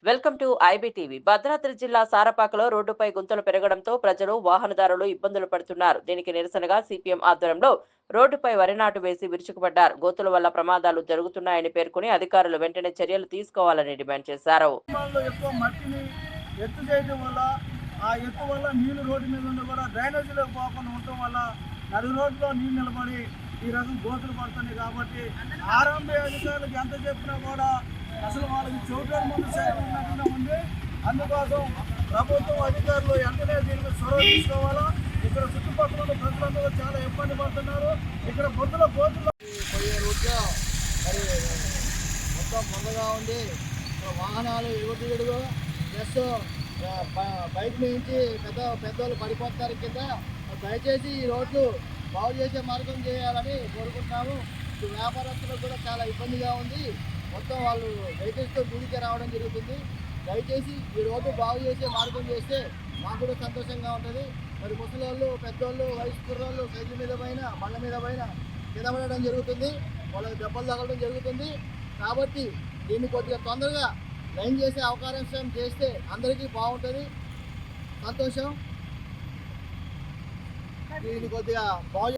Welcome to IBTV. Bhadradri జిల్లా సారపాకలో రోడ్డుపై గుంతలు పెరగడంతో ప్రజలు, వాహనదారులు ఇబ్బందులు పడుతున్నారు. దీనికి నిరసనగా సిపిఎం ఆధ్వర్యంలో రోడ్డుపై వరి నాటు వేసి విరుచుకుపడ్డారు. గోతుల వల్ల ప్రమాదాలు జరుగుతున్నాయని పేర్కొని అధికారులు వెంటనే చర్యలు తీసుకోవాలని డిమాండ్ చేశారు. ఎక్కువ మట్టిని ఎత్తు చేయడం వల్ల ఆ ఎత్తు వల్ల నీళ్లు రోడ్డు మీద ఉండి కూడా డ్రైనేజీలోకి పోకుండా ఉండటం వల్ల నడి రోడ్లో నీళ్ళు నిలబడి ఈ రకం గోతులు పడుతున్నాయి. కాబట్టి ఆర్ఎంబీ అధికారులకు ఎంత చెప్పినా కూడా అసలు వాళ్ళకి చౌకర్ ముందు ఉన్నట్టుగా ఉంది. అందుకోసం ప్రభుత్వం అధికారులు వెంటనే దీనికి చొరవ తీసుకోవాలా. ఇక్కడ చుట్టుపక్కల ఉన్న ప్రజలందరూ చాలా ఇబ్బంది పడుతున్నారు. ఇక్కడ బొద్దుల గోతులు పోయే రోడ్గా మరి మొత్తం ముందుగా ఉంది. వాహనాలు ఎగుడుగా ప్లస్ బైక్ నుంచి పెద్దవాళ్ళు పడిపోతారు కింద. దయచేసి ఈ రోడ్లు బాగు చేసే మార్గం చేయాలని కోరుకుంటున్నాము. వ్యాపారస్తులకు కూడా చాలా ఇబ్బందిగా ఉంది. మొత్తం వాళ్ళు వెహికల్స్తో గుడికి రావడం జరుగుతుంది. దయచేసి ఈ రోడ్డు బాగు చేసే మార్గం చేస్తే మాకు కూడా సంతోషంగా ఉంటుంది. మరి ముసలోళ్ళు, పెద్దోళ్ళు, వయసు కుర్రోళ్ళు సైకిల్ మీద పైన, బండ్ల మీద పైన కిందపడడం జరుగుతుంది. వాళ్ళకి దెబ్బలు తగలడం జరుగుతుంది. కాబట్టి దీన్ని కొద్దిగా తొందరగా లైన్ చేసే అవకాశం చేస్తే అందరికీ బాగుంటుంది. సంతోషం. దీన్ని కొద్దిగా బాగు